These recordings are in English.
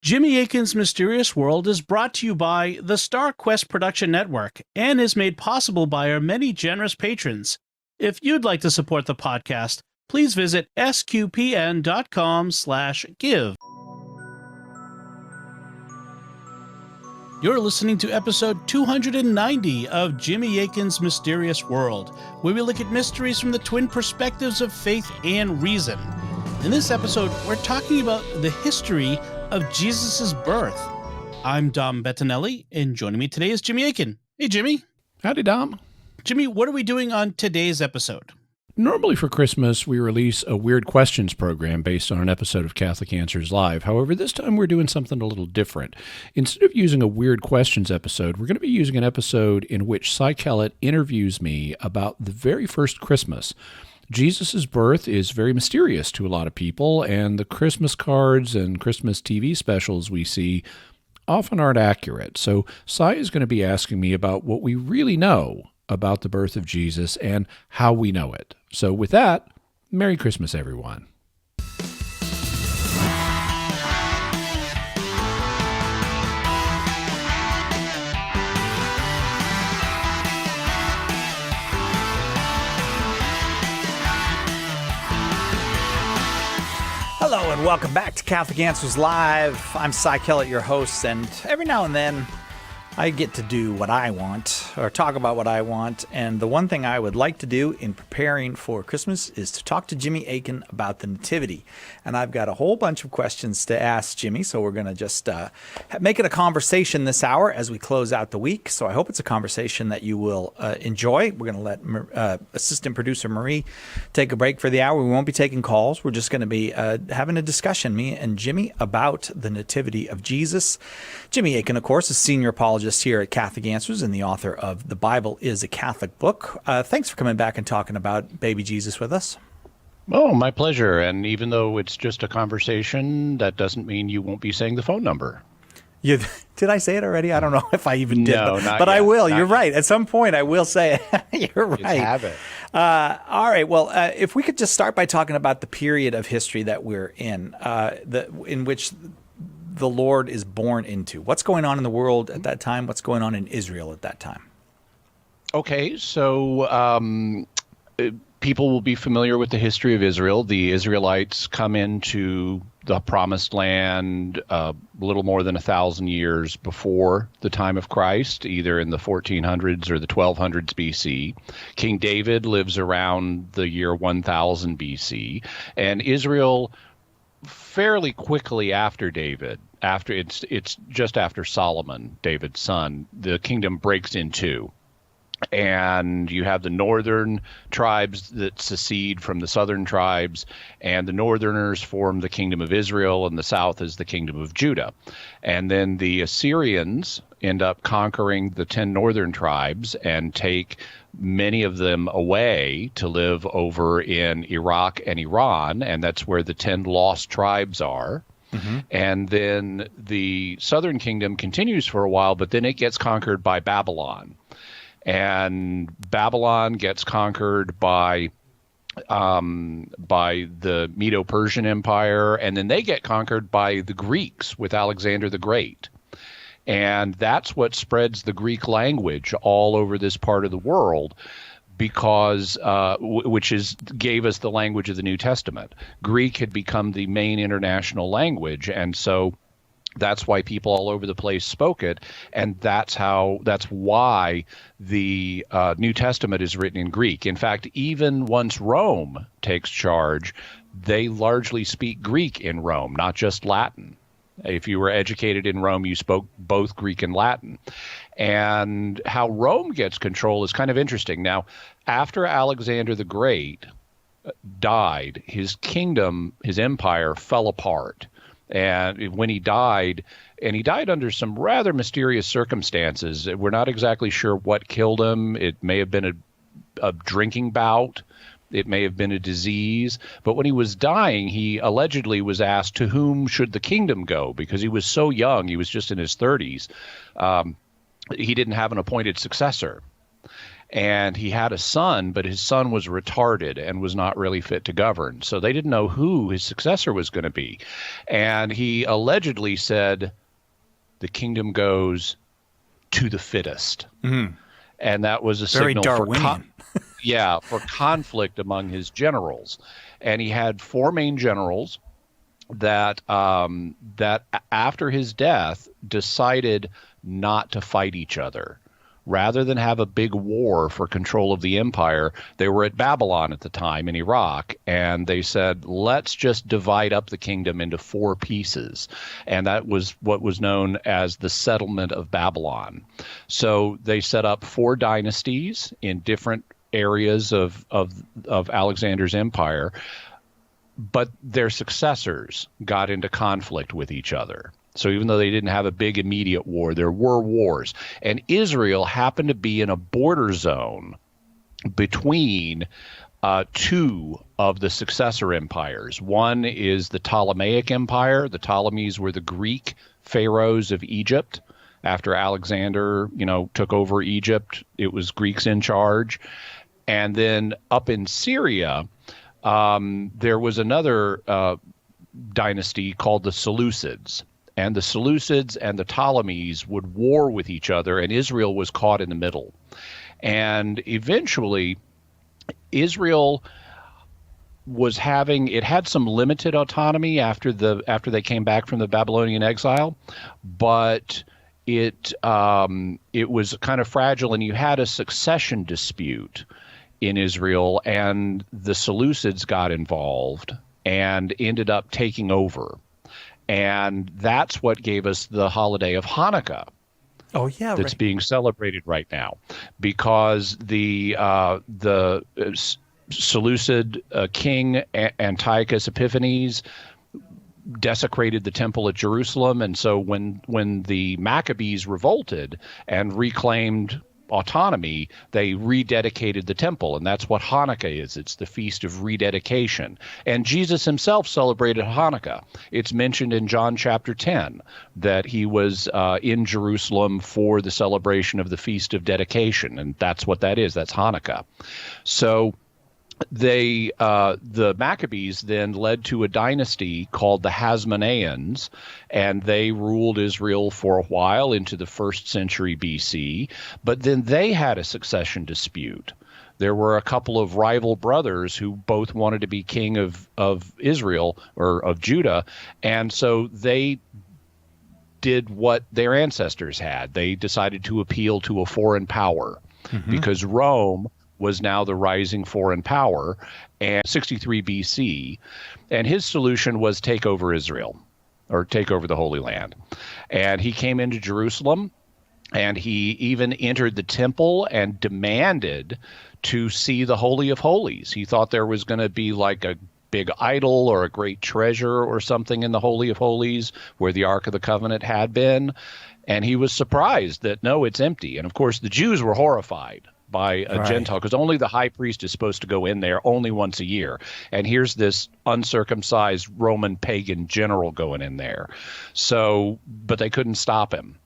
Jimmy Akin's Mysterious World is brought to you by the Star Quest Production Network and is made possible by our many generous patrons. If you'd like to support the podcast, please visit sqpn.com/give. You're listening to episode 290 of Jimmy Akin's Mysterious World, where we look at mysteries from the twin perspectives of faith and reason. In this episode, we're talking about the history of Jesus' birth. I'm Dom Bettinelli, and joining me today is Jimmy Akin. Hey, Jimmy. Howdy, Dom. Jimmy, what are we doing on today's episode? Normally for Christmas, we release a Weird Questions program based on an episode of Catholic Answers Live. However, this time we're doing something a little different. Instead of using a Weird Questions episode, we're going to be using an episode in which Cy Kellett interviews me about the very first Christmas. Jesus' birth is very mysterious to a lot of people, and the Christmas cards and Christmas TV specials we see often aren't accurate. So Cy is going to be asking me about what we really know about the birth of Jesus and how we know it. So with that, Merry Christmas, everyone. Hello and welcome back to Catholic Answers Live. I'm Cy Kellett, your host, and every now and then I get to do what I want or talk about what I want. And the one thing I would like to do in preparing for Christmas is to talk to Jimmy Akin about the Nativity. And I've got a whole bunch of questions to ask Jimmy, so we're going to just make it a conversation this hour as we close out the week. So I hope it's a conversation that you will enjoy. We're going to let assistant producer Marie take a break for the hour. We won't be taking calls. We're just going to be having a discussion, me and Jimmy, about the Nativity of Jesus. Jimmy Akin, of course, is senior apologist here at Catholic Answers and the author of The Bible is a Catholic Book. Thanks for coming back and talking about baby Jesus with us. Oh, my pleasure. And even though it's just a conversation, that doesn't mean you won't be saying the phone number. Did I say it already? I don't know if I even did. No, but I will. You're yet. Right. At some point, I will say it. You're right. Just have it. All right. Well, if we could just start by talking about the period of history that we're in which the Lord is born into. What's going on in the world at that time? What's going on in Israel at that time? Okay, so people will be familiar with the history of Israel. The Israelites come into the Promised Land a little more than 1,000 years before the time of Christ, either in the 1400s or the 1200s BC. King David lives around the year 1000 BC, and Israel fairly quickly after David, it's just after Solomon, David's son, the kingdom breaks in two. And you have the northern tribes that secede from the southern tribes, and the northerners form the kingdom of Israel, and the south is the kingdom of Judah. And then the Assyrians end up conquering the 10 northern tribes and take many of them away to live over in Iraq and Iran, and that's where the 10 lost tribes are. Mm-hmm. And then the southern kingdom continues for a while, but then it gets conquered by Babylon. And Babylon gets conquered by the Medo-Persian Empire, and then they get conquered by the Greeks with Alexander the Great. And that's what spreads the Greek language all over this part of the world, because gave us the language of the New Testament. Greek had become the main international language, and so that's why people all over the place spoke it, and that's why the New Testament is written in Greek. In fact, even once Rome takes charge, they largely speak Greek in Rome, not just Latin. If you were educated in Rome, you spoke both Greek and Latin. And how Rome gets control is kind of interesting. Now, after Alexander the Great died, his kingdom, his empire, fell apart. And when he died under some rather mysterious circumstances. We're not exactly sure what killed him. It may have been a drinking bout. It may have been a disease. But when he was dying, he allegedly was asked, to whom should the kingdom go? Because he was so young, he was just in his 30s. He didn't have an appointed successor. And he had a son, but his son was retarded and was not really fit to govern. So they didn't know who his successor was going to be. And he allegedly said, the kingdom goes to the fittest. Mm-hmm. And that was a Very signal Darwinian. for conflict among his generals. And he had 4 main generals that that after his death decided not to fight each other. Rather than have a big war for control of the empire, they were at Babylon at the time in Iraq, and they said, let's just divide up the kingdom into 4 pieces. And that was what was known as the settlement of Babylon. So they set up 4 dynasties in different areas of Alexander's empire, but their successors got into conflict with each other. So even though they didn't have a big immediate war, there were wars. And Israel happened to be in a border zone between 2 of the successor empires. One is the Ptolemaic Empire. The Ptolemies were the Greek pharaohs of Egypt. After Alexander, took over Egypt, it was Greeks in charge. And then up in Syria, there was another dynasty called the Seleucids. And the Seleucids and the Ptolemies would war with each other, and Israel was caught in the middle. And eventually, Israel had some limited autonomy after they came back from the Babylonian exile, but it was kind of fragile, and you had a succession dispute in Israel, and the Seleucids got involved and ended up taking over. And that's what gave us the holiday of Hanukkah. Oh, yeah. That's being celebrated right now, because the Seleucid king Antiochus Epiphanes desecrated the temple at Jerusalem. And so when the Maccabees revolted and reclaimed autonomy, they rededicated the temple, and that's what Hanukkah is. It's the feast of rededication. And Jesus himself celebrated Hanukkah. It's mentioned in John chapter 10 that he was in Jerusalem for the celebration of the feast of dedication, and that's what that is. That's Hanukkah. So the Maccabees then led to a dynasty called the Hasmoneans, and they ruled Israel for a while into the 1st century BC. But then they had a succession dispute. There were a couple of rival brothers who both wanted to be king of Israel or of Judah, and so they did what their ancestors had. They decided to appeal to a foreign power, because Rome was now the rising foreign power, and 63 BC, and his solution was take over Israel, or take over the Holy Land. And he came into Jerusalem, and he even entered the temple and demanded to see the Holy of Holies. He thought there was going to be like a big idol or a great treasure or something in the Holy of Holies where the Ark of the Covenant had been, and he was surprised that, no, it's empty. And of course, the Jews were horrified by a Gentile, because only the high priest is supposed to go in there only once a year. And here's this uncircumcised Roman pagan general going in there. So, but they couldn't stop him.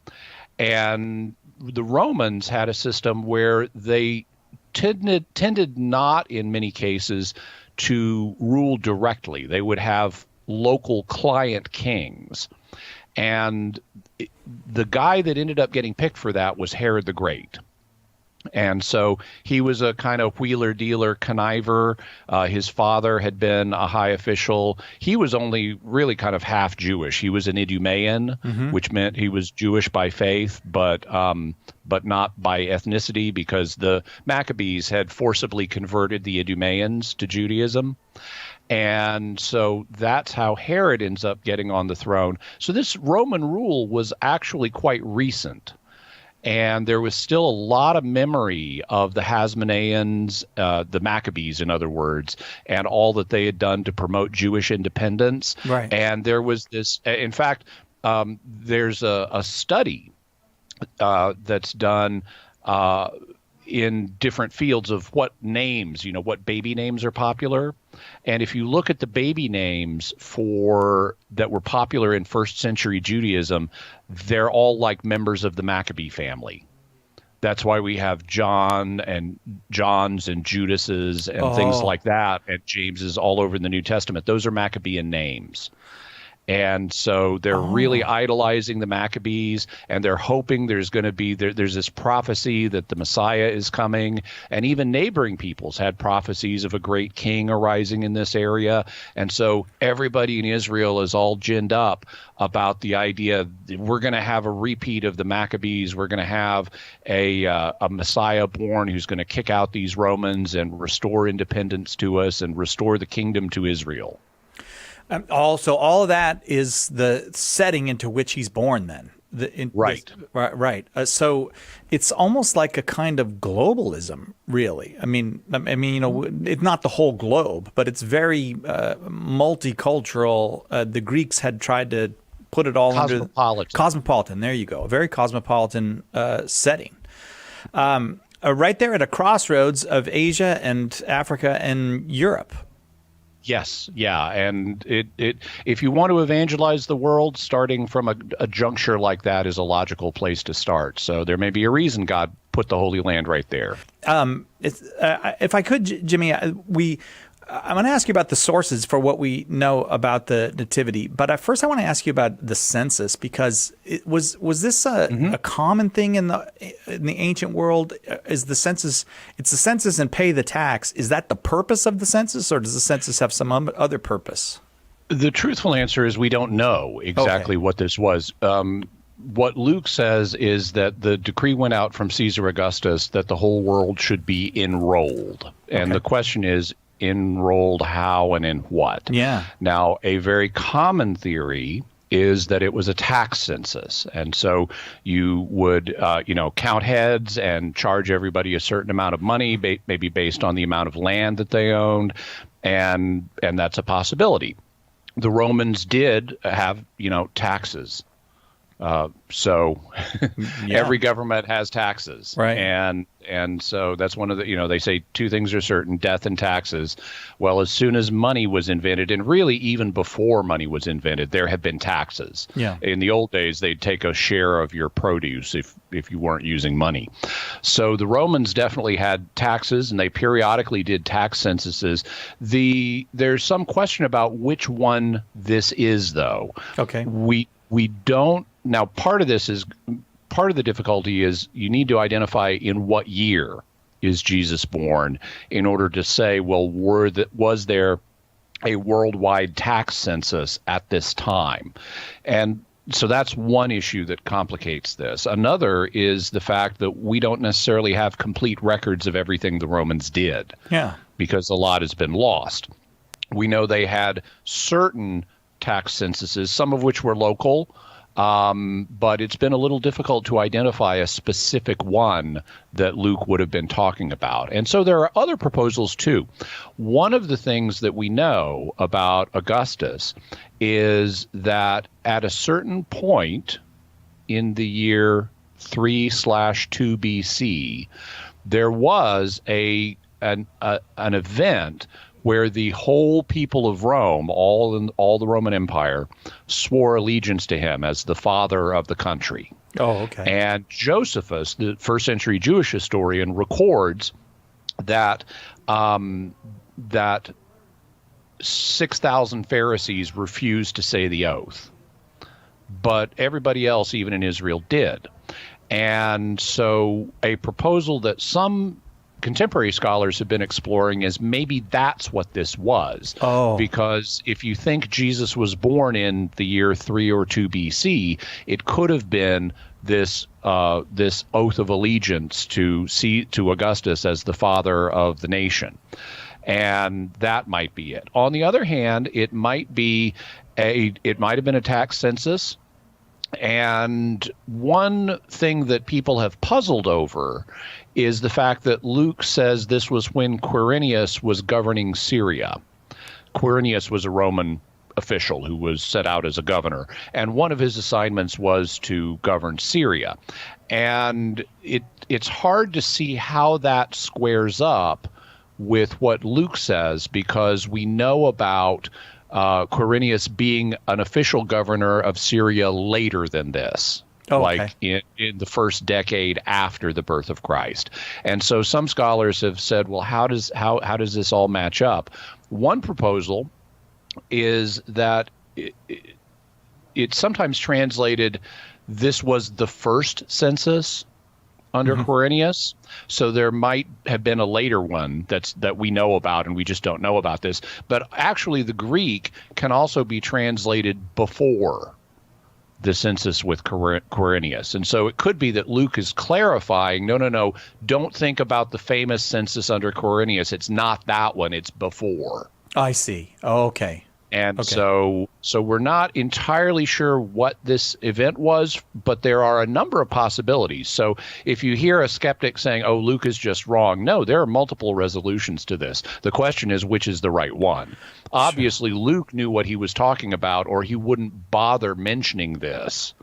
And the Romans had a system where they tended not, in many cases, to rule directly. They would have local client kings. And the guy that ended up getting picked for that was Herod the Great. And so he was a kind of wheeler-dealer conniver. His father had been a high official. He was only really kind of half Jewish. He was an Idumean, which meant he was Jewish by faith, but not by ethnicity, because the Maccabees had forcibly converted the Idumeans to Judaism. And so that's how Herod ends up getting on the throne. So this Roman rule was actually quite recent. And there was still a lot of memory of the Hasmoneans, the Maccabees, in other words, and all that they had done to promote Jewish independence. Right. And there was this, in fact, there's a study that's done in different fields of what names, what baby names are popular. And if you look at the baby names that were popular in 1st century Judaism, they're all like members of the Maccabee family. That's why we have John and Johns and Judases and things like that, and Jameses all over in the New Testament. Those are Maccabean names. And so they're really idolizing the Maccabees, and they're hoping there's going to be there's this prophecy that the Messiah is coming, and even neighboring peoples had prophecies of a great king arising in this area. And so everybody in Israel is all ginned up about the idea that we're going to have a repeat of the Maccabees. We're going to have a Messiah born who's going to kick out these Romans and restore independence to us and restore the kingdom to Israel. Also, all of that is the setting into which he's born then. Right. So it's almost like a kind of globalism, really. I mean, it's not the whole globe, but it's very multicultural. The Greeks had tried to put it all cosmopolitan. There you go. A very cosmopolitan setting. Right there at a crossroads of Asia and Africa and Europe. Yes, yeah, and it if you want to evangelize the world, starting from a juncture like that is a logical place to start. So there may be a reason God put the Holy Land right there. If I could, Jimmy, I'm going to ask you about the sources for what we know about the Nativity. But first, I want to ask you about the census, because was this a common thing in the ancient world? Is the census? It's the census and pay the tax. Is that the purpose of the census, or does the census have some other purpose? The truthful answer is we don't know exactly what this was. What Luke says is that the decree went out from Caesar Augustus that the whole world should be enrolled. And the question is, enrolled how and in what? Yeah. Now, a very common theory is that it was a tax census. And so you would, count heads and charge everybody a certain amount of money, maybe based on the amount of land that they owned. And that's a possibility. The Romans did have, taxes. So every government has taxes. Right. And so that's one of the, they say two things are certain, death and taxes. Well, as soon as money was invented, and really even before money was invented, there had been taxes. Yeah. In the old days, they'd take a share of your produce if you weren't using money. So the Romans definitely had taxes, and they periodically did tax censuses. There's some question about which one this is, though. Okay. We don't. Now, part of the difficulty is you need to identify in what year is Jesus born in order to say, well, was there a worldwide tax census at this time? And so that's one issue that complicates this. Another is the fact that we don't necessarily have complete records of everything the Romans did. Yeah. Because a lot has been lost. We know they had certain tax censuses, some of which were local, but it's been a little difficult to identify a specific one that Luke would have been talking about. And so there are other proposals too. One of the things that we know about Augustus is that at a certain point in the year 3/2 BC, there was an event where the whole people of Rome, all the Roman Empire, swore allegiance to him as the father of the country. Oh, okay. And Josephus, the first century Jewish historian, records that 6,000 Pharisees refused to say the oath, but everybody else, even in Israel, did. And so a proposal that some contemporary scholars have been exploring is maybe that's what this was. Oh. Because if you think Jesus was born in the year 3 or 2 BC, it could have been this oath of allegiance to Augustus as the father of the nation. And that might be it. On the other hand, it might have been a tax census. And one thing that people have puzzled over is the fact that Luke says this was when Quirinius was governing Syria. Quirinius was a Roman official who was set out as a governor, and one of his assignments was to govern Syria. And it's hard to see how that squares up with what Luke says, because we know about Quirinius being an official governor of Syria later than this. Oh, like okay. in the first decade after the birth of Christ. And so some scholars have said, well, how does this all match up? One proposal is that it's sometimes translated, this was the first census under Quirinius. So there might have been a later one that we know about, and we just don't know about this. But actually, the Greek can also be translated before the census with Quirinius. And so it could be that Luke is clarifying, no, don't think about the famous census under Quirinius. It's not that one, it's before. I see. Oh, okay. And Okay. so we're not entirely sure what this event was, but there are a number of possibilities. So if you hear a skeptic saying, oh, Luke is just wrong, no, there are multiple resolutions to this. The question is, which is the right one? Obviously, Luke knew what he was talking about, or he wouldn't bother mentioning this,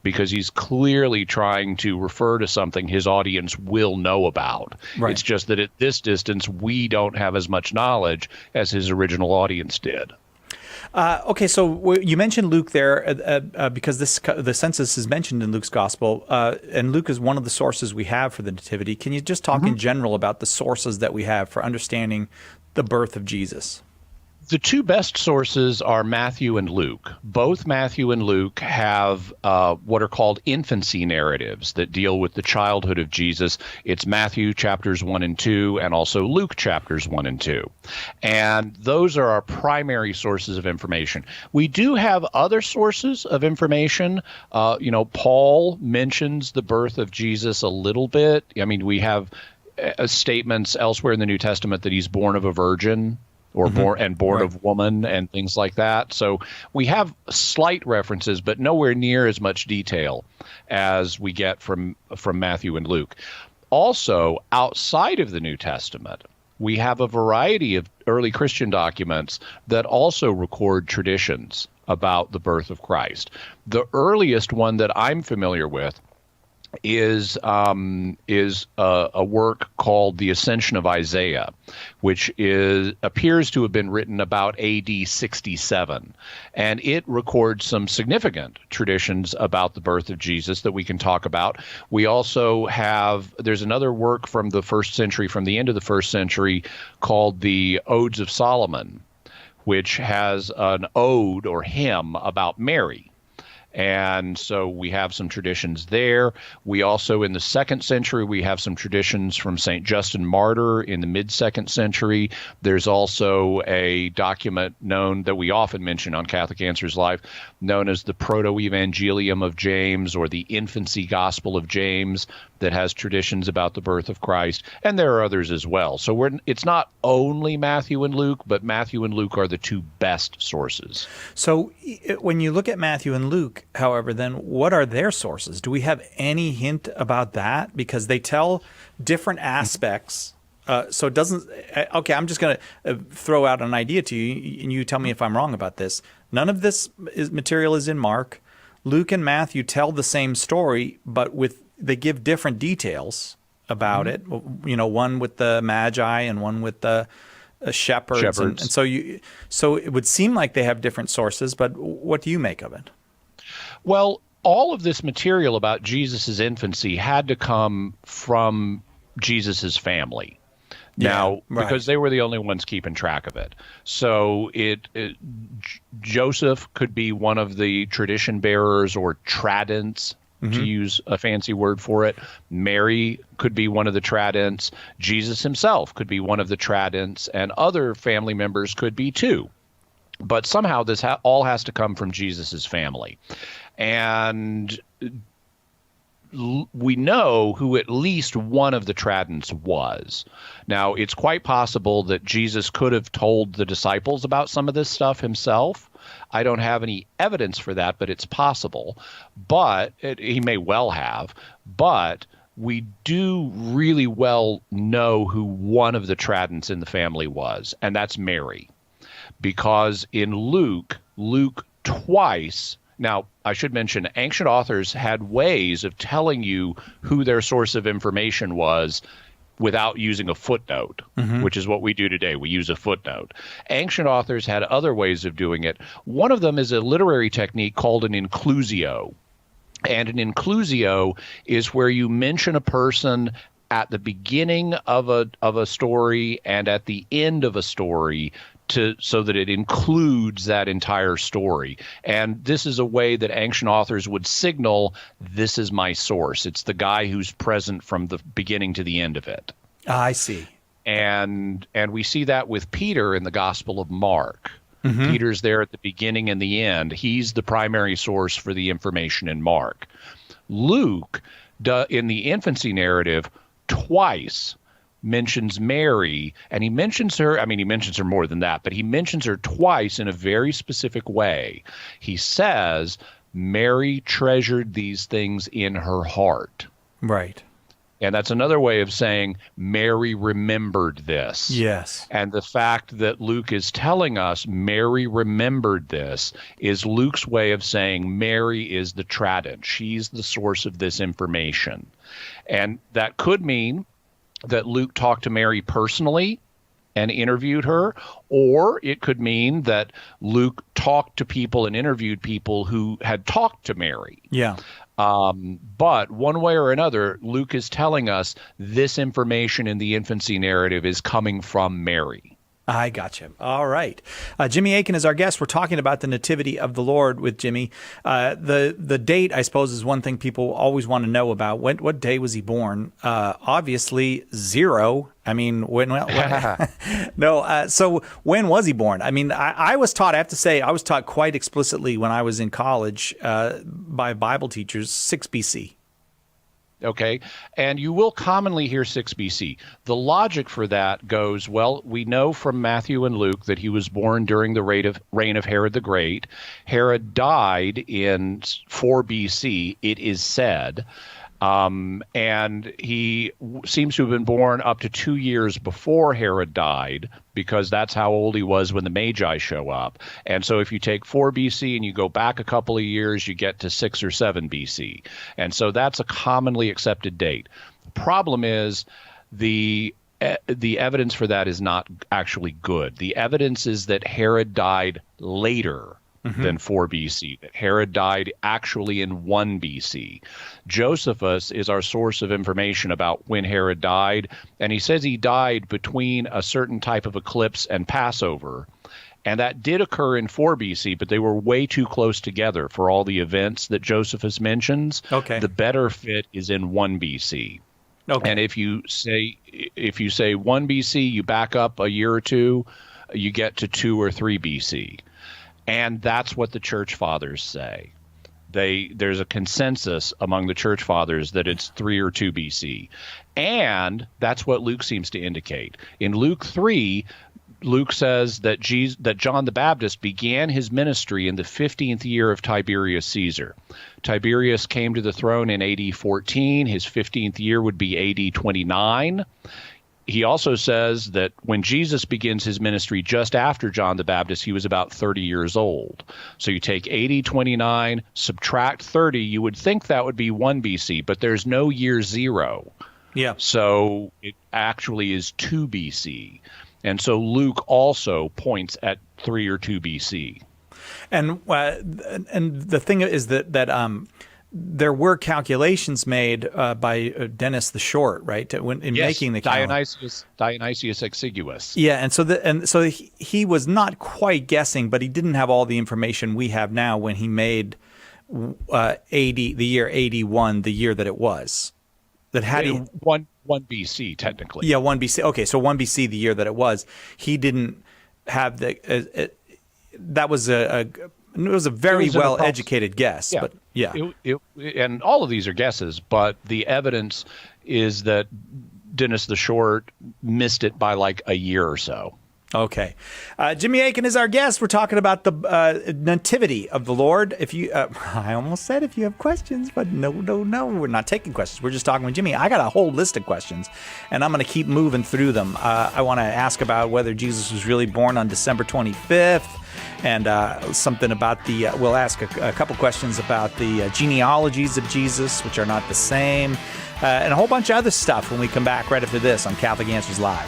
because he's clearly trying to refer to something his audience will know about. Right. It's just that at this distance, we don't have as much knowledge as his original audience did. Okay, so you mentioned Luke there because the census is mentioned in Luke's gospel, and Luke is one of the sources we have for the nativity. Can you just talk in general about the sources that we have for understanding the birth of Jesus? The two best sources are Matthew and Luke. Both Matthew and Luke have what are called infancy narratives that deal with the childhood of Jesus. It's Matthew chapters 1 and 2, and also Luke chapters 1 and 2. And those are our primary sources of information. We do have other sources of information. Paul mentions the birth of Jesus a little bit. I mean, we have statements elsewhere in the New Testament that he's born of a virgin, or born Right. of woman, and things like that. So we have slight references, but nowhere near as much detail as we get from Matthew and Luke. Also, outside of the New Testament, we have a variety of early Christian documents that also record traditions about the birth of Christ. The earliest one that I'm familiar with is a work called The Ascension of Isaiah, which appears to have been written about AD 67, and it records some significant traditions about the birth of Jesus that we can talk about. We also there's another work from the first century, from the end of the first century, called the Odes of Solomon, which has an ode or hymn about Mary. And so we have some traditions there. We also, in the second century, we have some traditions from St. Justin Martyr in the mid-second century. There's also a document that we often mention on Catholic Answers Live, known as the Proto-Evangelium of James, or the Infancy Gospel of James, that has traditions about the birth of Christ. And there are others as well. So it's not only Matthew and Luke, but Matthew and Luke are the two best sources. So when you look at Matthew and Luke, however, then what are their sources? Do we have any hint about that? Because they tell different aspects. So it doesn't. Okay, I'm just going to throw out an idea to you, and you tell me if I'm wrong about this. None of this material is in Mark. Luke and Matthew tell the same story, but they give different details about it. One with the Magi and one with the shepherds. And so it would seem like they have different sources, but what do you make of it? Well, all of this material about Jesus's infancy had to come from Jesus's family. Now, right. Because they were the only ones keeping track of it. So Joseph could be one of the tradition bearers or tradents, to use a fancy word for it. Mary could be one of the tradents. Jesus himself could be one of the tradents, and other family members could be too. But somehow this all has to come from Jesus's family. And we know who at least one of the tradents was. Now, it's quite possible that Jesus could have told the disciples about some of this stuff himself. I don't have any evidence for that, but it's possible. But he may well have. But we do really well know who one of the tradents in the family was, and that's Mary. Because in Luke twice. Now, I should mention, ancient authors had ways of telling you who their source of information was without using a footnote, which is what we do today. We use a footnote. Ancient authors had other ways of doing it. One of them is a literary technique called an inclusio, And an inclusio is where you mention a person at the beginning of a story and at the end of a story so that it includes that entire story. And this is a way that ancient authors would signal, this is my source. It's the guy who's present from the beginning to the end of it. I see. And we see that with Peter in the Gospel of Mark. Mm-hmm. Peter's there at the beginning and the end. He's the primary source for the information in Mark. Luke, in the infancy narrative, twice mentions Mary, and he mentions her more than that, but he mentions her twice in a very specific way. He says, Mary treasured these things in her heart. Right. And that's another way of saying Mary remembered this. Yes. And the fact that Luke is telling us Mary remembered this is Luke's way of saying Mary is the tradent. She's the source of this information. And that could mean that Luke talked to Mary personally and interviewed her, or it could mean that Luke talked to people and interviewed people who had talked to Mary. Yeah. But one way or another, Luke is telling us this information in the infancy narrative is coming from Mary. I gotcha. All right. Jimmy Akin is our guest. We're talking about the Nativity of the Lord with Jimmy. The date, I suppose, is one thing people always want to know about. What day was he born? Obviously, 0. I mean, so when was he born? I mean, I was taught, I have to say, I was taught quite explicitly when I was in college by Bible teachers, 6 BC. Okay, and you will commonly hear 6 BC. The logic for that goes, well, we know from Matthew and Luke that he was born during the reign of Herod the Great. Herod died in 4 BC, it is said, and he seems to have been born up to 2 years before Herod died, because that's how old he was when the Magi show up. And so if you take 4 BC and you go back a couple of years, you get to 6 or 7 BC. And so that's a commonly accepted date. The problem is the evidence for that is not actually good. The evidence is that Herod died later than 4 BC, that Herod died actually in 1 BC. Josephus is our source of information about when Herod died, and he says he died between a certain type of eclipse and Passover. And that did occur in 4 BC, but they were way too close together for all the events that Josephus mentions. Okay. The better fit is in 1 BC. Okay. And if you say 1 BC, you back up a year or two, you get to 2 or 3 BC. And that's what the church fathers say. There's a consensus among the church fathers that it's 3 or 2 BC. And that's what Luke seems to indicate. In Luke 3, Luke says that John the Baptist began his ministry in the 15th year of Tiberius Caesar. Tiberius came to the throne in AD 14. His 15th year would be AD 29. He also says that when Jesus begins his ministry just after John the Baptist, he was about 30 years old. So you take AD 29, subtract 30, you would think that would be 1 BC, but there's no year 0. Yeah. So it actually is 2 BC. And so Luke also points at 3 or 2 BC. And the thing is that there were calculations made by Dennis the Short, right? Making the Dionysius Exiguus. Yeah, and so he was not quite guessing, but he didn't have all the information we have now when he made the year 81, the year that it was. That had he 1 BC technically. Yeah, 1 BC. Okay, so 1 BC, the year that it was, he didn't have the. That was it was a very well-educated guess, but yeah. And all of these are guesses, but the evidence is that Dennis the Short missed it by like a year or so. Okay. Jimmy Akin is our guest. We're talking about the Nativity of the Lord. If you, I almost said if you have questions, but no. We're not taking questions. We're just talking with Jimmy. I got a whole list of questions, and I'm going to keep moving through them. I want to ask about whether Jesus was really born on December 25th, and something about we'll ask a couple questions about the genealogies of Jesus, which are not the same, and a whole bunch of other stuff when we come back right after this on Catholic Answers Live.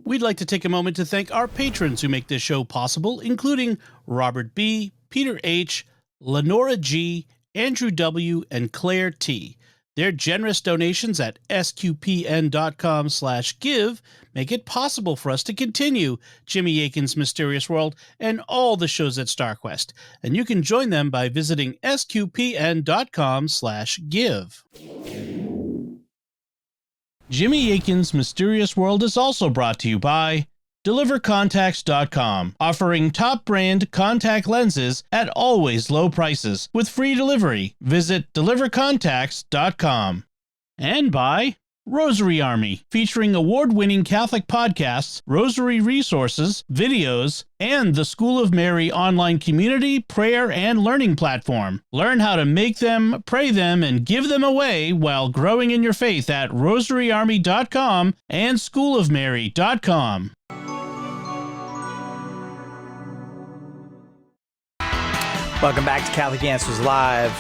We'd like to take a moment to thank our patrons who make this show possible, including Robert B., Peter H., Lenora G., Andrew W., and Claire T. Their generous donations at sqpn.com/give make it possible for us to continue Jimmy Akin's Mysterious World and all the shows at StarQuest. And you can join them by visiting sqpn.com/give. Jimmy Akin's Mysterious World is also brought to you by DeliverContacts.com, offering top brand contact lenses at always low prices with free delivery. Visit DeliverContacts.com. And by Rosary Army, featuring award-winning Catholic podcasts, rosary resources, videos, and the School of Mary online community, prayer, and learning platform. Learn how to make them, pray them, and give them away while growing in your faith at rosaryarmy.com and schoolofmary.com. Welcome back to Catholic Answers Live.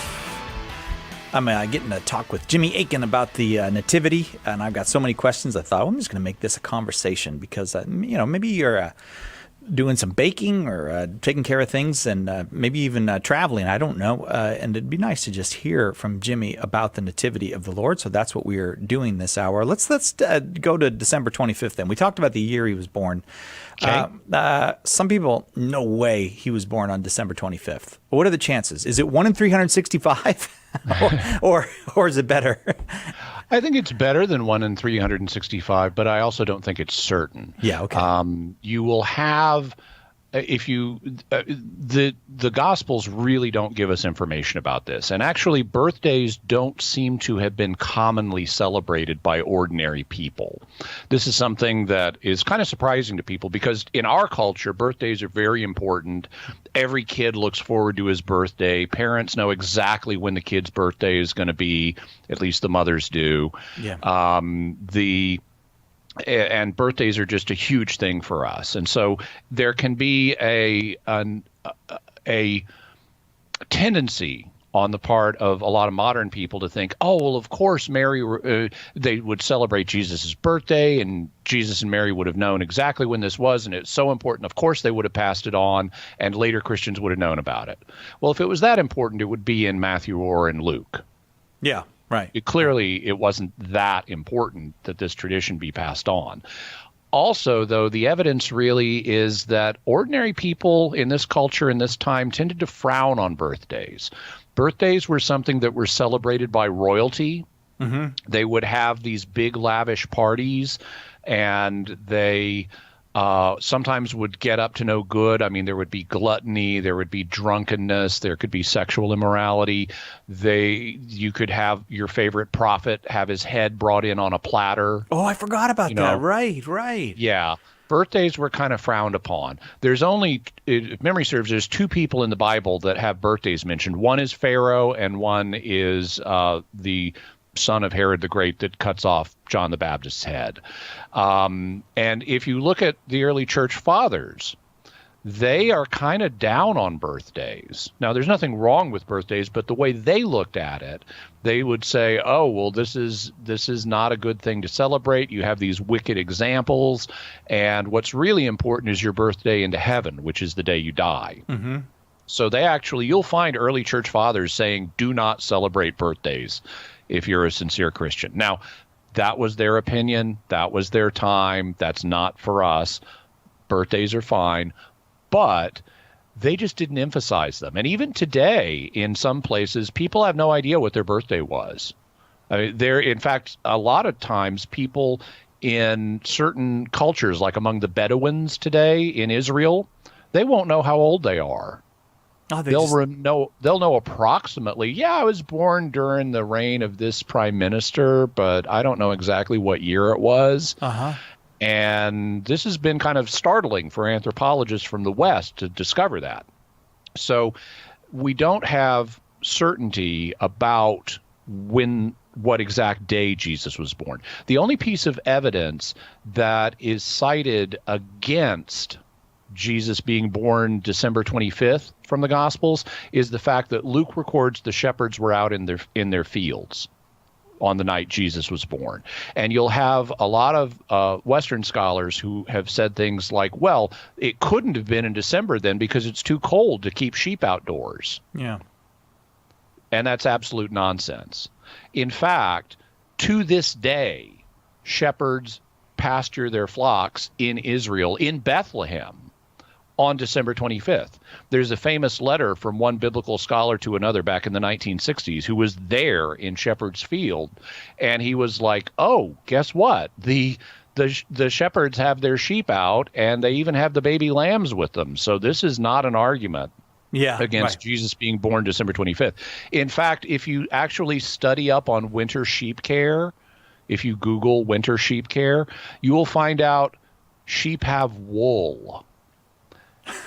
I'm getting to talk with Jimmy Akin about the Nativity, and I've got so many questions. I thought, well, I'm just going to make this a conversation because, maybe you're doing some baking or taking care of things and maybe even traveling. I don't know. And it'd be nice to just hear from Jimmy about the Nativity of the Lord. So that's what we're doing this hour. Let's go to December 25th then. We talked about the year he was born. Okay. Some people, no way he was born on December 25th. What are the chances? Is it 1 in 365 or is it better? I think it's better than 1 in 365, but I also don't think it's certain. Yeah, okay. You will have, the Gospels really don't give us information about this. And actually, birthdays don't seem to have been commonly celebrated by ordinary people. This is something that is kind of surprising to people because in our culture, birthdays are very important. Every kid looks forward to his birthday. Parents know exactly when the kid's birthday is going to be, at least the mothers do. Yeah. And birthdays are just a huge thing for us. And so there can be a tendency on the part of a lot of modern people to think, oh, well, of course, Mary, they would celebrate Jesus' birthday, and Jesus and Mary would have known exactly when this was, and it's so important. Of course, they would have passed it on, and later Christians would have known about it. Well, if it was that important, it would be in Matthew or in Luke. Yeah. Right. It wasn't that important that this tradition be passed on. Also, though, the evidence really is that ordinary people in this culture in this time tended to frown on birthdays. Birthdays were something that were celebrated by royalty. Mm-hmm. They would have these big lavish parties, and they sometimes would get up to no good. I mean, there would be gluttony, there would be drunkenness, there could be sexual immorality. You could have your favorite prophet have his head brought in on a platter. Oh, I forgot about that. Right. Yeah. Birthdays were kind of frowned upon. There's only, if memory serves, there's 2 people in the Bible that have birthdays mentioned. One is Pharaoh, and one is the son of Herod the Great that cuts off John the Baptist's head. And if you look at the early church fathers, they are kind of down on birthdays. Now, there's nothing wrong with birthdays, but the way they looked at it, they would say, oh, well, this is not a good thing to celebrate. You have these wicked examples. And what's really important is your birthday into heaven, which is the day you die. Mm-hmm. So you'll find early church fathers saying, do not celebrate birthdays if you're a sincere Christian. Now, that was their opinion. That was their time. That's not for us. Birthdays are fine. But they just didn't emphasize them. And even today, in some places, people have no idea what their birthday was. I mean, in fact, a lot of times people in certain cultures, like among the Bedouins today in Israel, they won't know how old they are. Oh, they'll know approximately, yeah, I was born during the reign of this prime minister, but I don't know exactly what year it was. Uh-huh. And this has been kind of startling for anthropologists from the West to discover that. So we don't have certainty about what exact day Jesus was born. The only piece of evidence that is cited against Jesus being born December 25th from the Gospels is the fact that Luke records the shepherds were out in their fields on the night Jesus was born. And you'll have a lot of Western scholars who have said things like, well, it couldn't have been in December then because it's too cold to keep sheep outdoors. Yeah. And that's absolute nonsense. In fact, to this day, shepherds pasture their flocks in Israel, in Bethlehem, on December 25th. There's a famous letter from one biblical scholar to another back in the 1960s who was there in Shepherd's Field, and he was like, oh, guess what? The shepherds have their sheep out, and they even have the baby lambs with them. So this is not an argument against Jesus being born December 25th. In fact, if you actually study up on winter sheep care, if you Google winter sheep care, you will find out sheep have wool.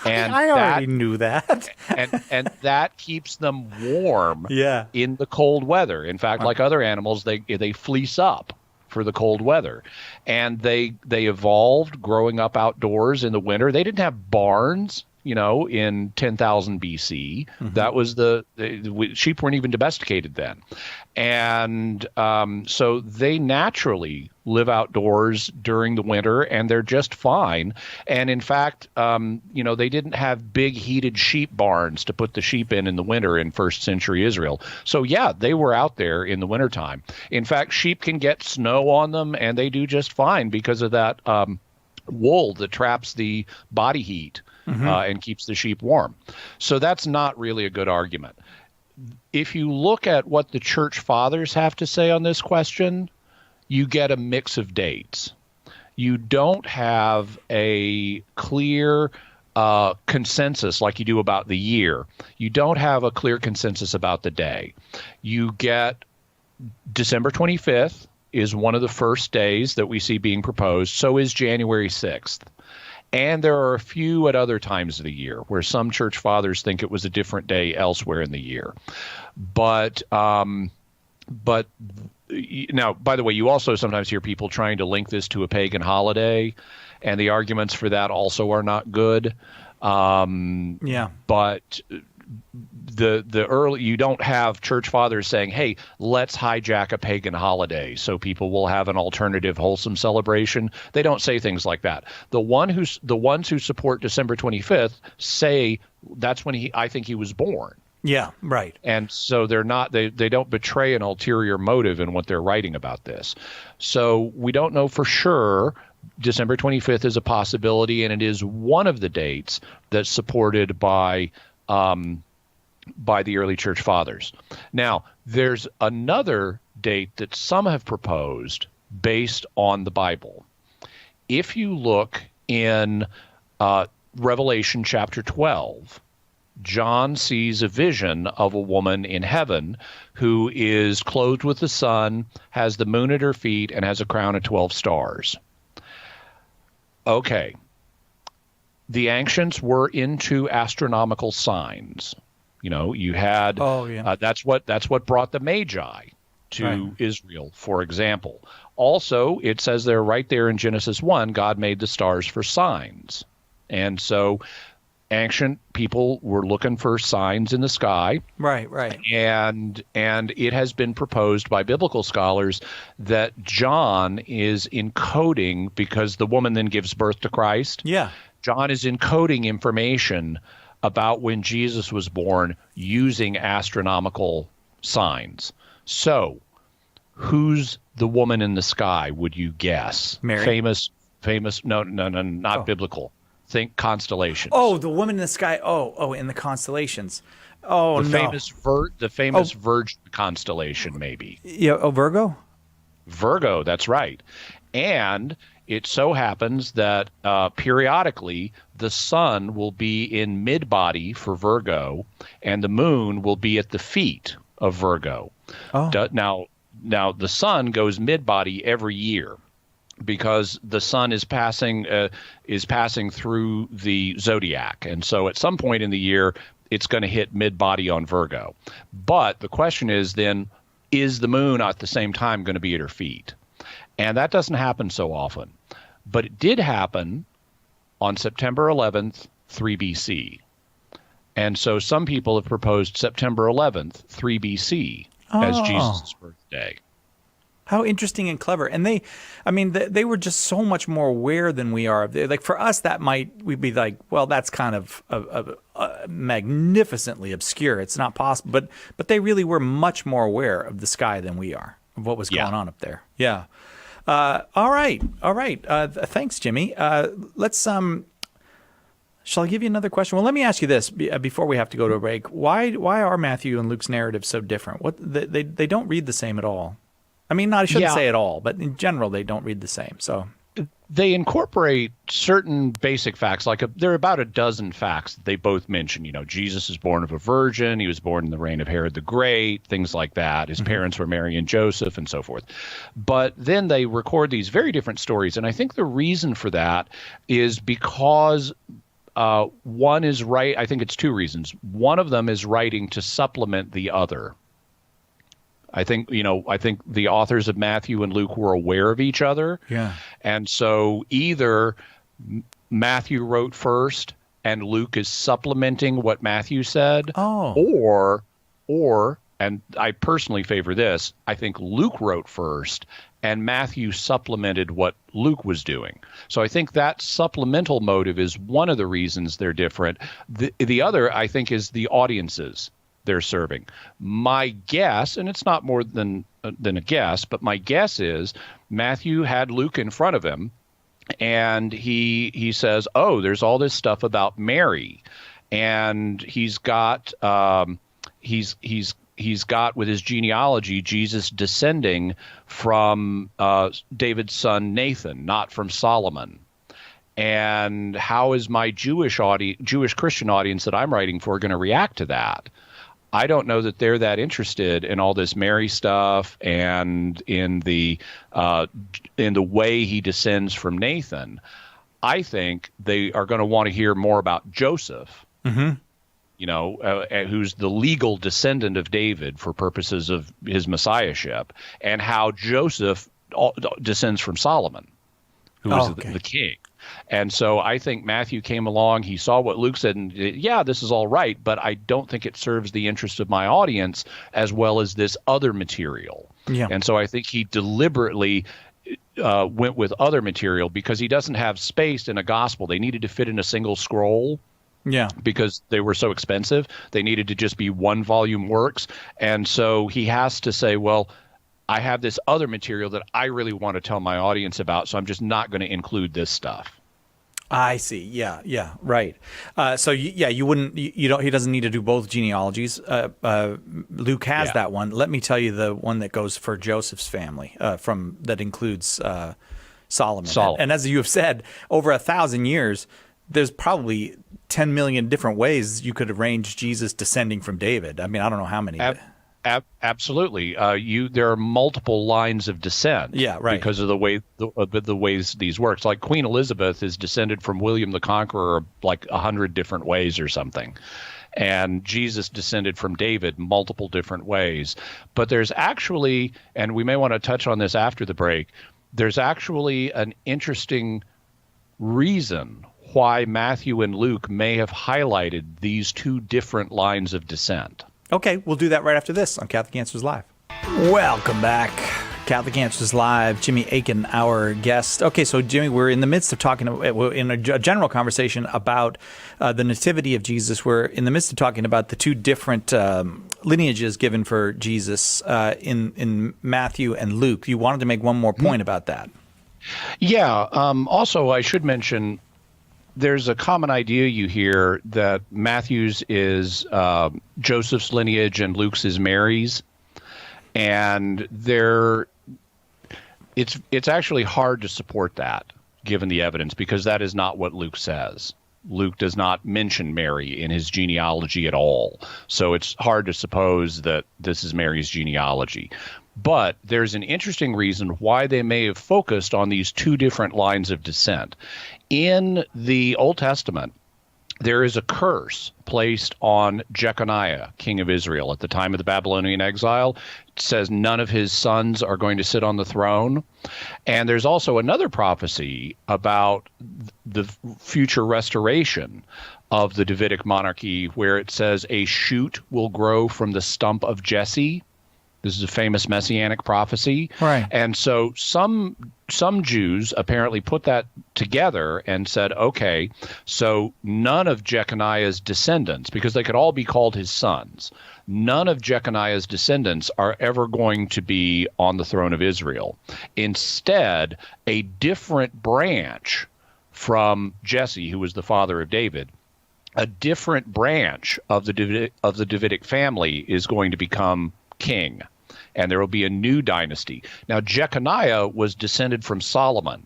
And I already knew that. and that keeps them warm in the cold weather. In fact, like other animals, they fleece up for the cold weather. And they evolved growing up outdoors in the winter. They didn't have barns, in 10,000 BC. Mm-hmm. That was the sheep weren't even domesticated then. And so they naturally live outdoors during the winter, and they're just fine. And in fact, they didn't have big heated sheep barns to put the sheep in the winter in first century Israel. So yeah, they were out there in the wintertime. In fact, sheep can get snow on them, and they do just fine because of that wool that traps the body heat. Mm-hmm. And keeps the sheep warm. So that's not really a good argument. If you look at what the church fathers have to say on this question, you get a mix of dates. You don't have a clear consensus like you do about the year. You don't have a clear consensus about the day. You get December 25th is one of the first days that we see being proposed. So is January 6th. And there are a few at other times of the year where some church fathers think it was a different day elsewhere in the year. But now, by the way, you also sometimes hear people trying to link this to a pagan holiday, and the arguments for that also are not good. But the early, you don't have church fathers saying, hey, let's hijack a pagan holiday so people will have an alternative wholesome celebration. They don't say things like that. The ones who support December 25th say that's when I think he was born. Yeah, right. And so they don't betray an ulterior motive in what they're writing about this. So we don't know for sure. December 25th is a possibility, and it is one of the dates that's supported by the early church fathers. Now, there's another date that some have proposed based on the Bible. If you look in Revelation chapter 12, John sees a vision of a woman in heaven who is clothed with the sun, has the moon at her feet, and has a crown of 12 stars. Okay. The ancients were into astronomical signs. You had that's what brought the Magi to Israel, for example. Also, it says there right there in Genesis 1, God made the stars for signs. And so ancient people were looking for signs in the sky. Right. And it has been proposed by biblical scholars that John is encoding, because the woman then gives birth to Christ. Yeah. John is encoding information about when Jesus was born using astronomical signs. So, who's the woman in the sky, would you guess? Mary? Famous, no, not biblical. Think constellations. Oh, the woman in the sky. Oh, in the constellations. Oh, the famous Virgin constellation, maybe. Yeah, Virgo? Virgo, that's right. And it so happens that periodically the sun will be in mid-body for Virgo, and the moon will be at the feet of Virgo. Oh. Now the sun goes mid-body every year because the sun is passing through the zodiac, and so at some point in the year it's going to hit mid-body on Virgo. But the question is then, is the moon at the same time going to be at her feet? And that doesn't happen so often. But it did happen on September 11th, 3 BC. And so some people have proposed September 11th, 3 BC as Jesus' birthday. How interesting and clever. And they were just so much more aware than we are. Like for us, we'd be like, well, that's kind of magnificently obscure. It's not possible. But they really were much more aware of the sky than we are, of what was going on up there. Yeah. All right. Thanks, Jimmy. Shall I give you another question? Well, let me ask you this before we have to go to a break. Why are Matthew and Luke's narratives so different? They don't read the same at all. I mean, I shouldn't say at all, but in general, they don't read the same. So they incorporate certain basic facts. There are about a dozen facts that they both mention. You know, Jesus is born of a virgin. He was born in the reign of Herod the Great, things like that. His parents were Mary and Joseph, and so forth. But then they record these very different stories. And I think the reason for that is because one is right. I think it's two reasons. One of them is writing to supplement the other. I think the authors of Matthew and Luke were aware of each other. Yeah. And so either Matthew wrote first and Luke is supplementing what Matthew said. Or, and I personally favor this, I think Luke wrote first and Matthew supplemented what Luke was doing. So I think that supplemental motive is one of the reasons they're different. The other, I think, is the audiences they're serving. My guess, and it's not more than a guess, but my guess is Matthew had Luke in front of him, and he says, "Oh, there's all this stuff about Mary," and he's got with his genealogy Jesus descending from David's son Nathan, not from Solomon. And how is my Jewish Christian audience that I'm writing for going to react to that? I don't know that they're that interested in all this Mary stuff and in the way he descends from Nathan. I think they are going to want to hear more about Joseph, who's the legal descendant of David for purposes of his messiahship, and how Joseph descends from Solomon, who was the king. And so I think Matthew came along, he saw what Luke said, and yeah, this is all right, but I don't think it serves the interest of my audience as well as this other material. Yeah. And so I think he deliberately went with other material because he doesn't have space in a gospel. They needed to fit in a single scroll. Yeah, because they were so expensive. They needed to just be one volume works. And so he has to say, well, I have this other material that I really want to tell my audience about, so I'm just not going to include this stuff. I see. Yeah, right. You wouldn't. He doesn't need to do both genealogies. Luke has that one. Let me tell you the one that goes for Joseph's family that includes Solomon. And as you have said, over 1,000 years, there's probably 10 million different ways you could arrange Jesus descending from David. I mean, I don't know how many. Absolutely. There are multiple lines of descent. Yeah, right. Because of the ways these works. Like Queen Elizabeth is descended from William the Conqueror like 100 different ways or something. And Jesus descended from David multiple different ways. But there's actually, and we may want to touch on this after the break, there's actually an interesting reason why Matthew and Luke may have highlighted these two different lines of descent. Okay, we'll do that right after this on Catholic Answers Live. Welcome back. Catholic Answers Live. Jimmy Akin, our guest. Okay, so Jimmy, we're in the midst of talking, in a general conversation about the nativity of Jesus. We're in the midst of talking about the two different lineages given for Jesus in Matthew and Luke. You wanted to make one more point about that. Yeah. Also, I should mention, there's a common idea you hear that Matthew's is Joseph's lineage and Luke's is Mary's, and it's actually hard to support that given the evidence, because that is not what Luke says. Luke does not mention Mary in his genealogy at all, so it's hard to suppose that this is Mary's genealogy. But there's an interesting reason why they may have focused on these two different lines of descent. In the Old Testament, there is a curse placed on Jeconiah, king of Israel, at the time of the Babylonian exile. It says none of his sons are going to sit on the throne. And there's also another prophecy about the future restoration of the Davidic monarchy, where it says a shoot will grow from the stump of Jesse. This is a famous messianic prophecy. Right. And so some Jews apparently put that together and said, okay, so none of Jeconiah's descendants, because they could all be called his sons, none of Jeconiah's descendants are ever going to be on the throne of Israel. Instead, a different branch from Jesse, who was the father of David, a different branch of the Davidic family is going to become king, and there will be a new dynasty. Now, Jeconiah was descended from Solomon,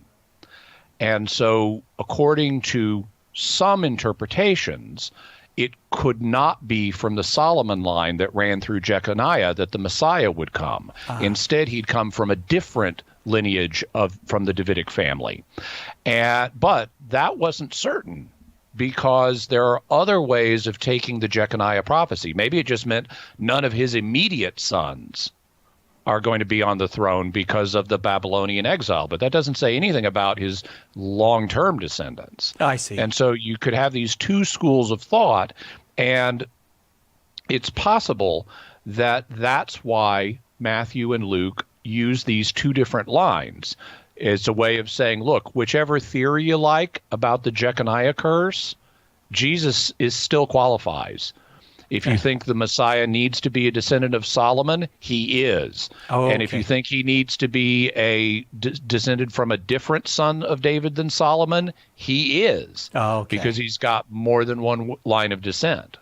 and so according to some interpretations, it could not be from the Solomon line that ran through Jeconiah that the Messiah would come. Instead, he'd come from a different lineage from the Davidic family. But that wasn't certain, because there are other ways of taking the Jeconiah prophecy. Maybe it just meant none of his immediate sons are going to be on the throne because of the Babylonian exile, but that doesn't say anything about his long-term descendants. I see. And so you could have these two schools of thought, and it's possible that that's why Matthew and Luke use these two different lines. It's a way of saying, look, whichever theory you like about the Jeconiah curse, Jesus still qualifies. If you think the Messiah needs to be a descendant of Solomon, he is. And if you think he needs to be descended from a different son of David than Solomon, he is. Because he's got more than one line of descent.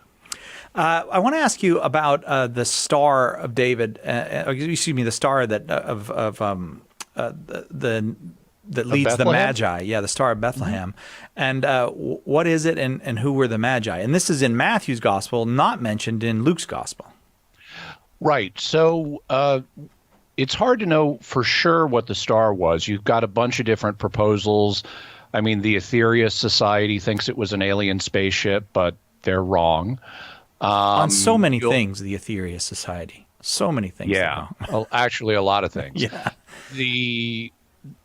I want to ask you about the Star of David. The star that leads the Magi. Yeah, the Star of Bethlehem. And what is it, and who were the Magi? And this is in Matthew's Gospel, not mentioned in Luke's Gospel. Right. So it's hard to know for sure what the star was. You've got a bunch of different proposals. I mean, the Aetherius Society thinks it was an alien spaceship, but they're wrong. On so many things, the Aetherius Society. So many things. Yeah, actually a lot of things. Yeah.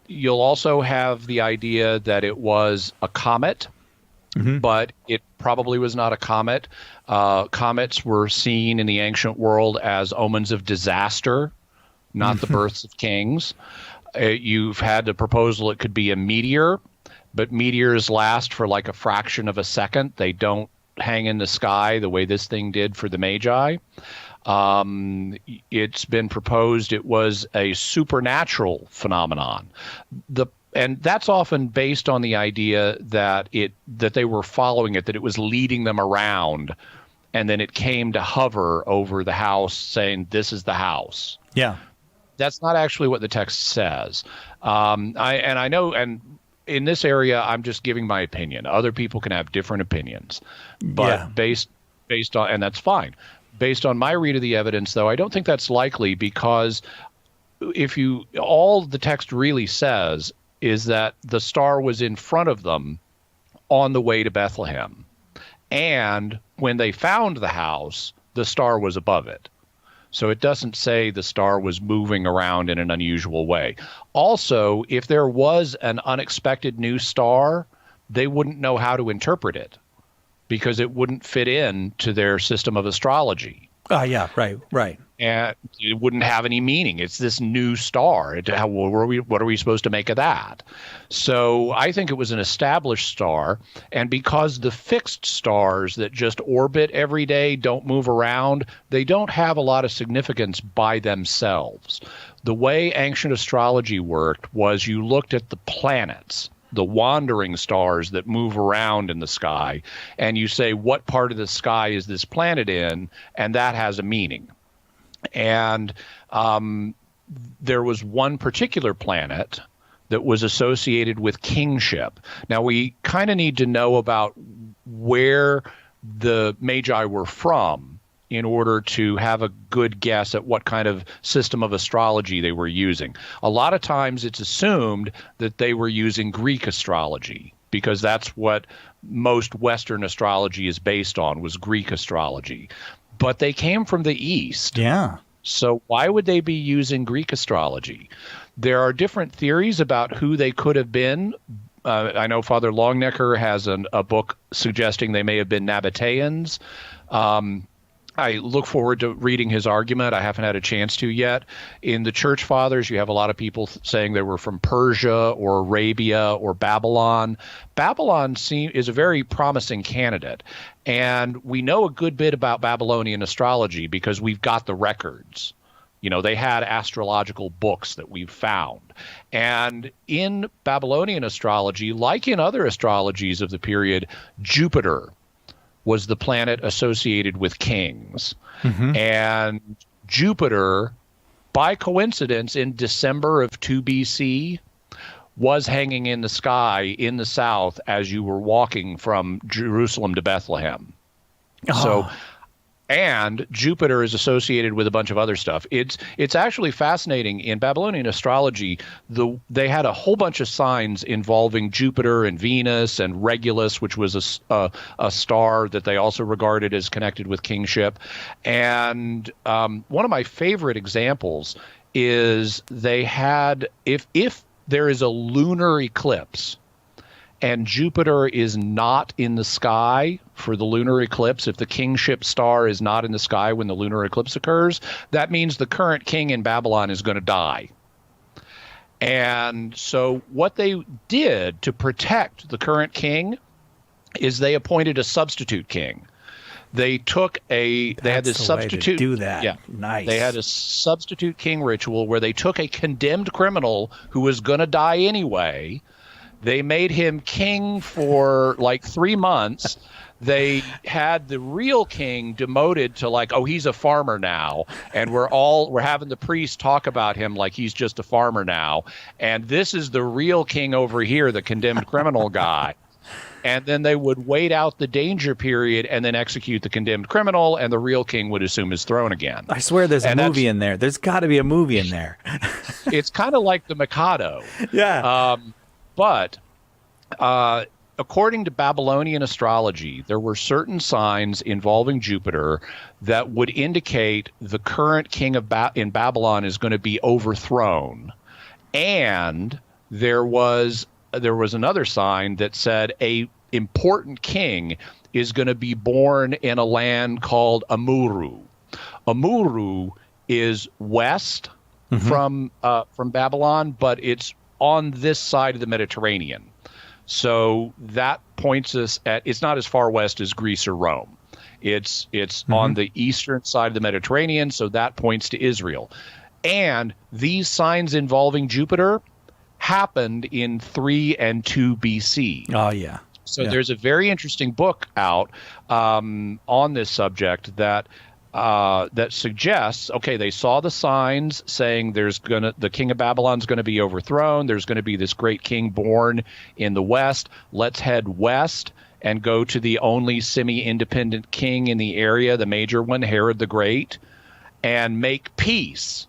You'll also have the idea that it was a comet, but it probably was not a comet. Comets were seen in the ancient world as omens of disaster, not the births of kings. You've had the proposal it could be a meteor, but meteors last for like a fraction of a second. They don't hang in the sky the way this thing did for the Magi. It's been proposed it was a supernatural phenomenon. And that's often based on the idea that they were following it, that it was leading them around, and then it came to hover over the house saying, this is the house. Yeah. That's not actually what the text says. I know, and in this area, I'm just giving my opinion. Other people can have different opinions, but based on, and that's fine. Based on my read of the evidence, though, I don't think that's likely, because all the text really says is that the star was in front of them on the way to Bethlehem. And when they found the house, the star was above it. So it doesn't say the star was moving around in an unusual way. Also, if there was an unexpected new star, they wouldn't know how to interpret it, because it wouldn't fit in to their system of astrology. Yeah, right. And it wouldn't have any meaning. It's this new star. What are we supposed to make of that? So I think it was an established star. And because the fixed stars that just orbit every day don't move around, they don't have a lot of significance by themselves. The way ancient astrology worked was you looked at the planets, the wandering stars that move around in the sky, and you say, what part of the sky is this planet in? And that has a meaning. And there was one particular planet that was associated with kingship. Now, we kind of need to know about where the Magi were from in order to have a good guess at what kind of system of astrology they were using. A lot of times it's assumed that they were using Greek astrology, because that's what most Western astrology is based on, was Greek astrology. But they came from the East. Yeah. So why would they be using Greek astrology? There are different theories about who they could have been. I know Father Longnecker has a book suggesting they may have been Nabateans. I look forward to reading his argument. I haven't had a chance to yet. In the Church Fathers, you have a lot of people saying they were from Persia or Arabia or Babylon. Babylon is a very promising candidate. And we know a good bit about Babylonian astrology because we've got the records. You know, they had astrological books that we've found. And in Babylonian astrology, like in other astrologies of the period, Jupiter was the planet associated with kings. And Jupiter, by coincidence, in December of 2 BC, was hanging in the sky in the south as you were walking from Jerusalem to Bethlehem. And Jupiter is associated with a bunch of other stuff. It's actually fascinating. In Babylonian astrology, they had a whole bunch of signs involving Jupiter and Venus and Regulus, which was a star that they also regarded as connected with kingship. And one of my favorite examples is they had, if there is a lunar eclipse, and Jupiter is not in the sky for the lunar eclipse, if the kingship star is not in the sky when the lunar eclipse occurs, that means the current king in Babylon is going to die. And so what they did to protect the current king is they appointed a substitute king. They took had this substitute. Do that. Yeah. Nice. They had a substitute king ritual where they took a condemned criminal who was going to die anyway. They made him king for like 3 months. They had the real king demoted to like, oh, he's a farmer now. And we're having the priest talk about him like he's just a farmer now. And this is the real king over here, the condemned criminal guy. And then they would wait out the danger period and then execute the condemned criminal, and the real king would assume his throne again. I swear there's a movie in there. There's got to be a movie in there. It's kind of like the Mikado. Yeah. But according to Babylonian astrology, there were certain signs involving Jupiter that would indicate the current king in Babylon is going to be overthrown. And there was another sign that said a important king is going to be born in a land called Amuru. Amuru is west from Babylon, but it's on this side of the Mediterranean. So that points us at, it's not as far west as Greece or Rome. It's on the eastern side of the Mediterranean, so that points to Israel. And these signs involving Jupiter happened in 3 and 2 BC. Oh, yeah. So there's a very interesting book out on this subject that suggests, okay, they saw the signs saying the king of Babylon's going to be overthrown. There's going to be this great king born in the west. Let's head west and go to the only semi-independent king in the area, the major one, Herod the Great, and make peace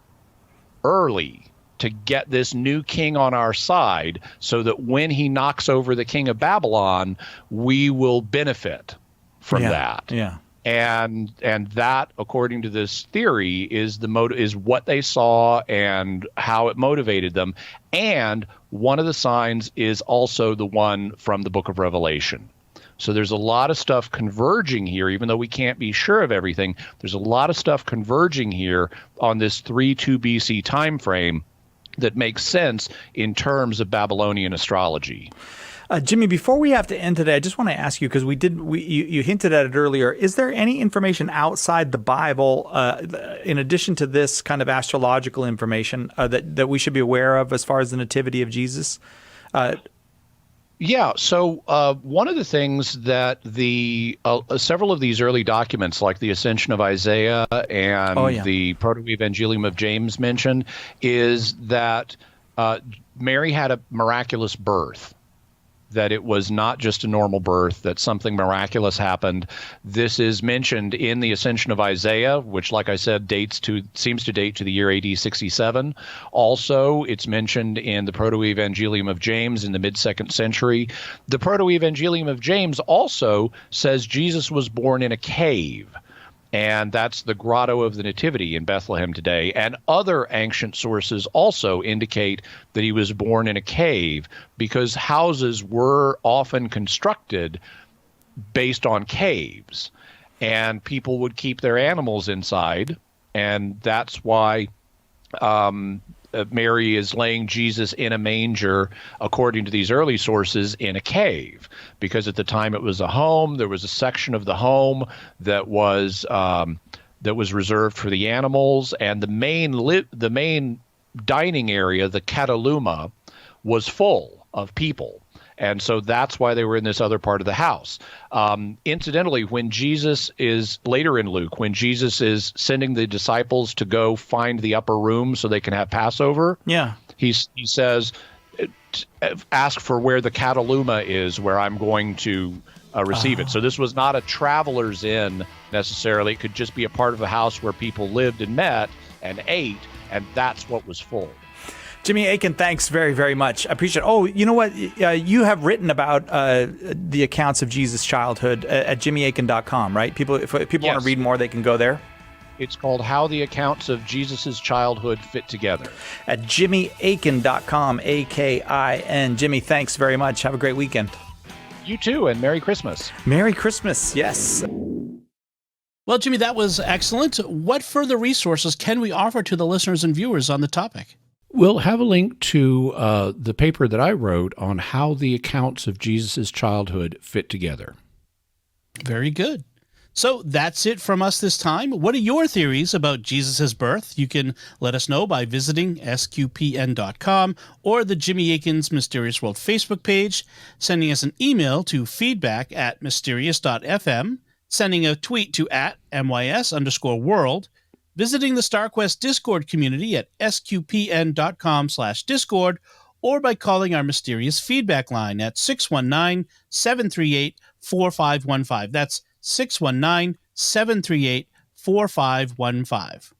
early to get this new king on our side so that when he knocks over the king of Babylon, we will benefit from that. Yeah. And that, according to this theory, is what they saw and how it motivated them. And one of the signs is also the one from the book of Revelation. So there's a lot of stuff converging here, even though we can't be sure of everything. There's a lot of stuff converging here on this 3-2 BC time frame that makes sense in terms of Babylonian astrology. Jimmy, before we have to end today, I just want to ask you, because you hinted at it earlier, is there any information outside the Bible, in addition to this kind of astrological information, that we should be aware of as far as the nativity of Jesus? Yeah. So one of the things that several of these early documents, like the Ascension of Isaiah and the Proto-Evangelium of James mention, is that Mary had a miraculous birth. That it was not just a normal birth, that something miraculous happened. This is mentioned in the Ascension of Isaiah, which, like I said, seems to date to the year AD 67. Also, it's mentioned in the Proto-Evangelium of James in the mid-2nd century. The Proto-Evangelium of James also says Jesus was born in a cave. And that's the Grotto of the Nativity in Bethlehem today. And other ancient sources also indicate that he was born in a cave, because houses were often constructed based on caves. and people would keep their animals inside, and that's why Mary is laying Jesus in a manger, according to these early sources, in a cave, because at the time it was a home. There was a section of the home that was reserved for the animals, and the main dining area, the Cataluma, was full of people. And so that's why they were in this other part of the house. Incidentally, when Jesus is, later in Luke, when Jesus is sending the disciples to go find the upper room so they can have Passover, he says, ask for where the Cataluma is, where I'm going to receive it. So this was not a traveler's inn necessarily. It could just be a part of a house where people lived and met and ate, and that's what was full. Jimmy Akin, thanks very, very much. I appreciate it. Oh, you know what? You have written about the accounts of Jesus' childhood at jimmyakin.com, right? If people want to read more, they can go there. It's called How the Accounts of Jesus' Childhood Fit Together. At jimmyakin.com, A-K-I-N. Jimmy, thanks very much. Have a great weekend. You too, and Merry Christmas. Merry Christmas, yes. Well, Jimmy, that was excellent. What further resources can we offer to the listeners and viewers on the topic? We'll have a link to the paper that I wrote on how the accounts of Jesus' childhood fit together. Very good. So that's it from us this time. What are your theories about Jesus' birth? You can let us know by visiting sqpn.com or the Jimmy Akin's Mysterious World Facebook page, sending us an email to feedback@mysterious.fm, sending a tweet to @MYS_world, visiting the StarQuest Discord community at sqpn.com/Discord, or by calling our mysterious feedback line at 619-738-4515. That's 619-738-4515.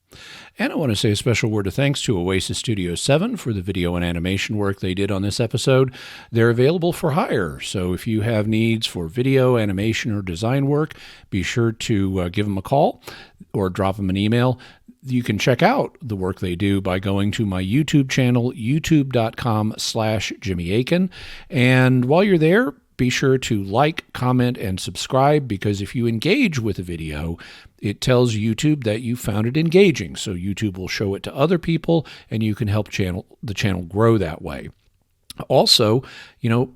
And I want to say a special word of thanks to Oasis Studio 7 for the video and animation work they did on this episode. They're available for hire, so if you have needs for video, animation, or design work, be sure to give them a call or drop them an email. You can check out the work they do by going to my YouTube channel, youtube.com/Jimmy Akin. And while you're there, be sure to like, comment, and subscribe, because if you engage with a video, it tells YouTube that you found it engaging. So YouTube will show it to other people, and you can help the channel grow that way. Also,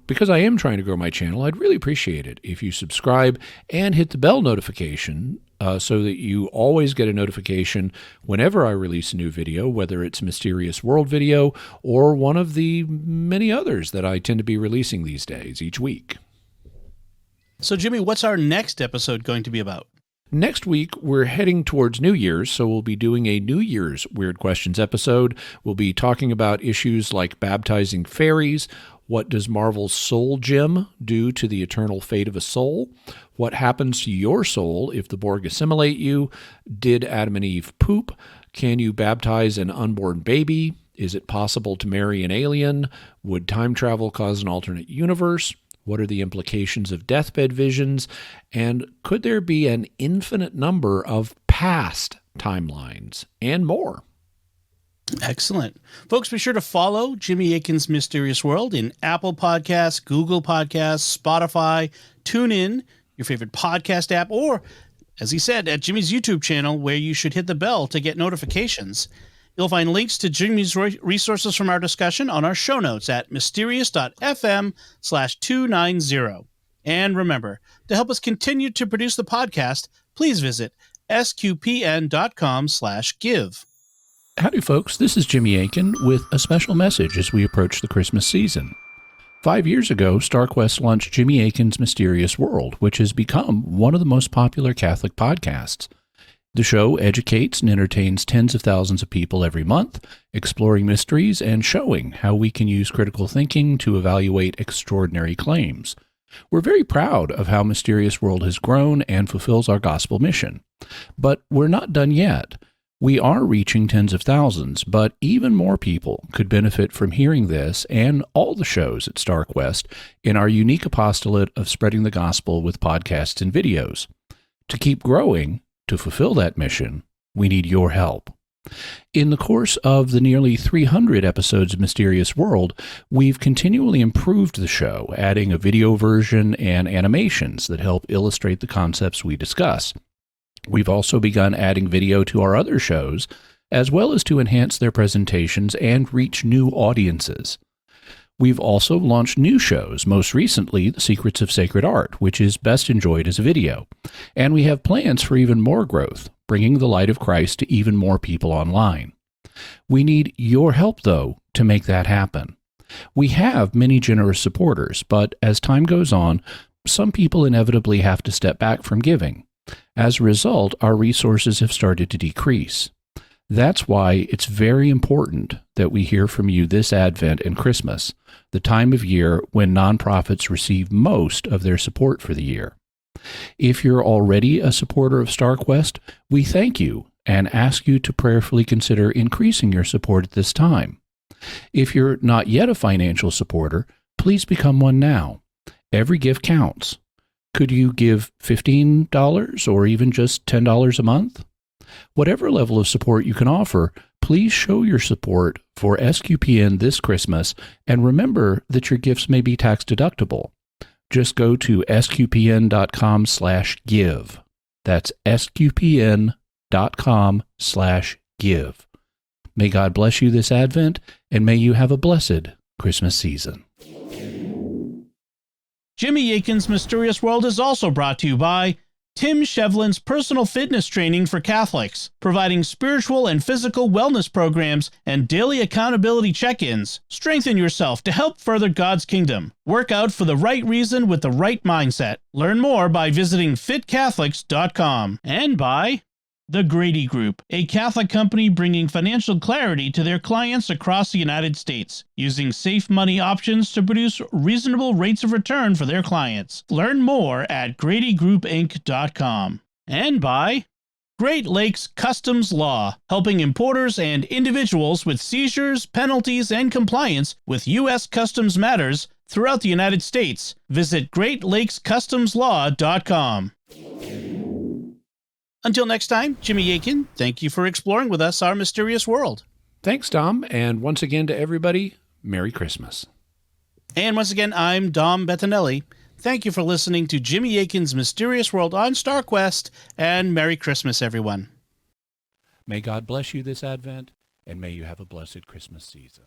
because I am trying to grow my channel, I'd really appreciate it if you subscribe and hit the bell notification so that you always get a notification whenever I release a new video, whether it's a Mysterious World video or one of the many others that I tend to be releasing these days each week. So, Jimmy, what's our next episode going to be about? Next week, we're heading towards New Year's, so we'll be doing a New Year's Weird Questions episode. We'll be talking about issues like baptizing fairies. What does Marvel's Soul Gem do to the eternal fate of a soul? What happens to your soul if the Borg assimilate you? Did Adam and Eve poop? Can you baptize an unborn baby? Is it possible to marry an alien? Would time travel cause an alternate universe? What are the implications of deathbed visions? And could there be an infinite number of past timelines? And more. Excellent. Folks, be sure to follow Jimmy Akin's Mysterious World in Apple Podcasts, Google Podcasts, Spotify, TuneIn, your favorite podcast app, or, as he said, at Jimmy's YouTube channel, where you should hit the bell to get notifications. You'll find links to Jimmy's resources from our discussion on our show notes at mysterious.fm/290. And remember, to help us continue to produce the podcast, please visit sqpn.com/give. Howdy, folks. This is Jimmy Akin with a special message as we approach the Christmas season. 5 years ago, StarQuest launched Jimmy Akin's Mysterious World, which has become one of the most popular Catholic podcasts. The show educates and entertains tens of thousands of people every month, exploring mysteries and showing how we can use critical thinking to evaluate extraordinary claims. We're very proud of how Mysterious World has grown and fulfills our gospel mission. But we're not done yet. We are reaching tens of thousands, but even more people could benefit from hearing this and all the shows at StarQuest in our unique apostolate of spreading the gospel with podcasts and videos. To keep growing, to fulfill that mission, we need your help. In the course of the nearly 300 episodes of Mysterious World, we've continually improved the show, adding a video version and animations that help illustrate the concepts we discuss. We've also begun adding video to our other shows, as well as to enhance their presentations and reach new audiences. We've also launched new shows, most recently The Secrets of Sacred Art, which is best enjoyed as a video. And we have plans for even more growth, bringing the light of Christ to even more people online. We need your help, though, to make that happen. We have many generous supporters, but as time goes on, some people inevitably have to step back from giving. As a result, our resources have started to decrease. That's why it's very important that we hear from you this Advent and Christmas, the time of year when nonprofits receive most of their support for the year. If you're already a supporter of StarQuest, we thank you and ask you to prayerfully consider increasing your support at this time. If you're not yet a financial supporter, please become one now. Every gift counts. Could you give $15 or even just $10 a month? Whatever level of support you can offer, please show your support for SQPN this Christmas, and remember that your gifts may be tax deductible. Just go to sqpn.com/give. That's sqpn.com/give. May God bless you this Advent, and may you have a blessed Christmas season. Jimmy Akin's Mysterious World is also brought to you by Tim Shevlin's Personal Fitness Training for Catholics, providing spiritual and physical wellness programs and daily accountability check-ins. Strengthen yourself to help further God's kingdom. Work out for the right reason with the right mindset. Learn more by visiting fitcatholics.com. And by The Grady Group, a Catholic company bringing financial clarity to their clients across the United States, using safe money options to produce reasonable rates of return for their clients. Learn more at GradyGroupInc.com. And by Great Lakes Customs Law, helping importers and individuals with seizures, penalties, and compliance with U.S. customs matters throughout the United States. Visit GreatLakesCustomsLaw.com. Until next time, Jimmy Akin, thank you for exploring with us our mysterious world. Thanks, Dom, and once again to everybody, Merry Christmas. And once again, I'm Dom Bettinelli. Thank you for listening to Jimmy Akin's Mysterious World on StarQuest, and Merry Christmas, everyone. May God bless you this Advent, and may you have a blessed Christmas season.